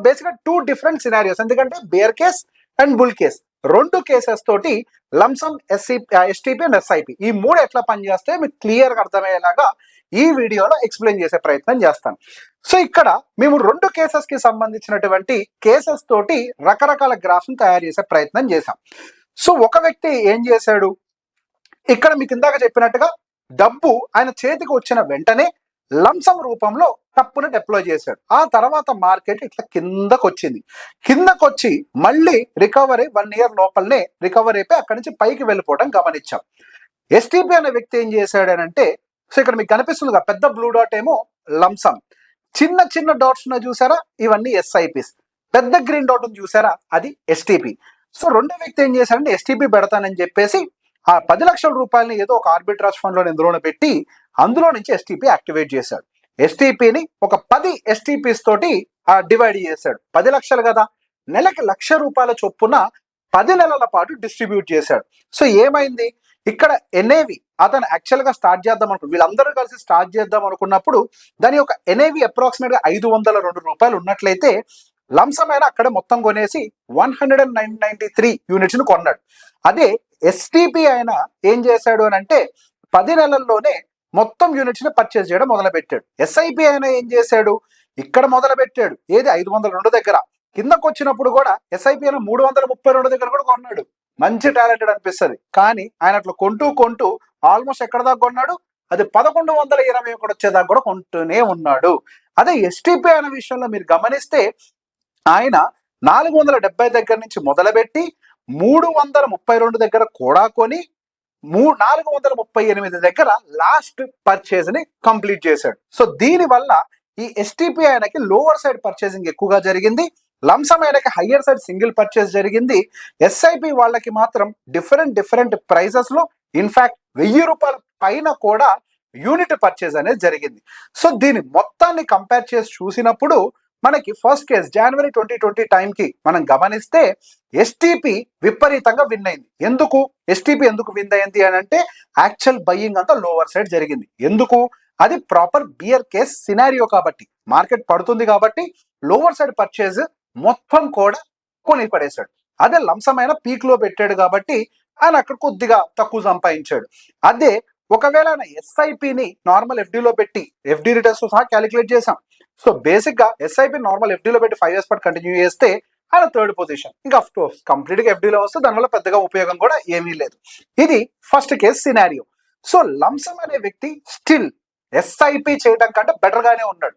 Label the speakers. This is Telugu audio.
Speaker 1: బేసిక్గా టూ డిఫరెంట్ సినారియోస్, ఎందుకంటే bear case and bull case రెండు కేసెస్ తోటి లంసమ్ ఎస్టీపీ అండ్ ఎస్ఐపి ఈ మూడు ఎట్లా పనిచేస్తే మీకు క్లియర్గా అర్థమయ్యేలాగా ఈ వీడియోలో ఎక్స్ప్లెయిన్ చేసే ప్రయత్నం చేస్తాను. సో ఇక్కడ మేము రెండు కేసెస్ కి సంబంధించినటువంటి కేసెస్ తోటి రకరకాల గ్రాఫ్స్ తయారు చేసే ప్రయత్నం చేశాం. సో ఒక వ్యక్తి ఏం చేశాడు, ఇక్కడ మీకు ఇందాక చెప్పినట్టుగా డబ్బు ఆయన చేతికి వచ్చిన వెంటనే లంసమ్ రూపంలో తప్పును డిప్లాయ్ చేశాడు. ఆ తర్వాత మార్కెట్ ఇట్లా కిందకొచ్చి మళ్ళీ రికవరీ 1 year లోపలనే రికవరీ అయిపోయి అక్కడి నుంచి పైకి వెళ్ళిపోవడం గమనించాం. ఎస్టీపీ అనే వ్యక్తి ఏం చేశాడనంటే, సో ఇక్కడ మీకు కనిపిస్తుంది పెద్ద బ్లూ డాట్ ఏమో లంసమ్, చిన్న చిన్న డాట్స్ ఉన్నాయి చూసారా, ఇవన్నీ ఎస్ఐపిస్, పెద్ద గ్రీన్ డాట్ చూసారా అది ఎస్టీపీ. సో రెండో వ్యక్తి ఏం చేశాడంటే ఎస్టీపీ పెడతానని చెప్పేసి ఆ 10 లక్షల రూపాయలని ఏదో ఒక ఆర్బిట్రాజ్ ఫండ్ లో ఇందులో పెట్టి అందులో నుంచి ఎస్టీపీ యాక్టివేట్ చేశాడు. ఎస్టీపీని ఒక 10 ఎస్టీపీస్ తోటి డివైడ్ చేశాడు. 10 లక్షలు కదా, నెలకి ₹1,00,000 చొప్పున 10 నెలల పాటు డిస్ట్రిబ్యూట్ చేశాడు. సో ఏమైంది ఇక్కడ, ఎన్ఏవి అతను యాక్చువల్ గా స్టార్ట్ చేద్దాం అనుకున్నాడు, వీళ్ళందరూ కలిసి స్టార్ట్ చేద్దాం అనుకున్నప్పుడు దాని యొక్క ఎన్ఏవి అప్రాక్సిమేట్ గా ₹502 ఉన్నట్లయితే లంసమ్ అయినా అక్కడ మొత్తం కొనేసి 193 యూనిట్స్ ను కొన్నాడు. అదే ఎస్టీపీ అయినా ఏం చేశాడు అని అంటే 10 నెలల్లోనే మొత్తం యూనిట్స్ ని పర్చేస్ చేయడం మొదలు పెట్టాడు. ఎస్ఐపి అయినా ఏం చేశాడు, ఇక్కడ మొదలు పెట్టాడు ఏది 502 దగ్గర, కిందకు వచ్చినప్పుడు కూడా ఎస్ఐపి అయినా 332 దగ్గర కూడా కొన్నాడు. మంచి టాలెంటెడ్ అనిపిస్తుంది, కానీ ఆయన అట్లా కొంటూ ఆల్మోస్ట్ ఎక్కడ దాకా కొన్నాడు, అది 1121 వచ్చేదాకా కూడా కొంటూనే ఉన్నాడు. అదే ఎస్టీపీ అనే విషయంలో మీరు గమనిస్తే ఆయన 470 దగ్గర నుంచి మొదలుపెట్టి 332 దగ్గర కూడా కొని 438 దగ్గర లాస్ట్ పర్చేజ్ ని కంప్లీట్ చేశాడు. సో దీని వల్ల ఈ ఎస్టీపీ ఆయనకి లోవర్ సైడ్ పర్చేసింగ్ ఎక్కువగా జరిగింది, లంసమ్ ఆయనకి హయ్యర్ సైడ్ సింగిల్ పర్చేస్ జరిగింది. ఎస్ఐపి వాళ్ళకి మాత్రం డిఫరెంట్ ప్రైజెస్ లో ఇన్ఫాక్ట్ ₹1000 పైన కూడా యూనిట్ పర్చేజ్ అనేది జరిగింది. సో దీని మొత్తాన్ని కంపేర్ చేసి చూసినప్పుడు మనకి ఫస్ట్ కేసు జనవరి 2020 టైంకి మనం గమనిస్తే ఎస్టీపీ విపరీతంగా విన్ అయింది. ఎస్టీపీ ఎందుకు విన్ అయింది అని అంటే యాక్చువల్ బయ్యింగ్ అంతా లోవర్ సైడ్ జరిగింది. ఎందుకు, అది ప్రాపర్ బియర్ కేస్ సినారియో కాబట్టి, మార్కెట్ పడుతుంది కాబట్టి లోవర్ సైడ్ పర్చేజ్ మొత్తం కూడా కొని పడేశాడు. అదే లంసమ్ అయినా పీక్ లో పెట్టాడు కాబట్టి ఆయన అక్కడ కొద్దిగా తక్కువ సంపాదించాడు. అదే ఒకవేళ ఎస్ఐపిని నార్మల్ ఎఫ్డీలో పెట్టి ఎఫ్డీ రిటర్న్స్ తో సహా క్యాలిక్యులేట్ చేసాం. సో బేసిక్ గా ఎస్ఐపి నార్మల్ ఎఫ్డీలో పెట్టి 5 years పాటు కంటిన్యూ చేస్తే ఆయన థర్డ్ పొజిషన్. ఇంకా అఫ్ కోర్స్ కంప్లీట్ గా ఎఫ్డీలో వస్తే దానివల్ల పెద్దగా ఉపయోగం కూడా ఏమీ లేదు. ఇది first case scenario. So lump sum అనే వ్యక్తి స్టిల్ ఎస్ఐపి చేయడం కంటే బెటర్ గానే ఉన్నాడు.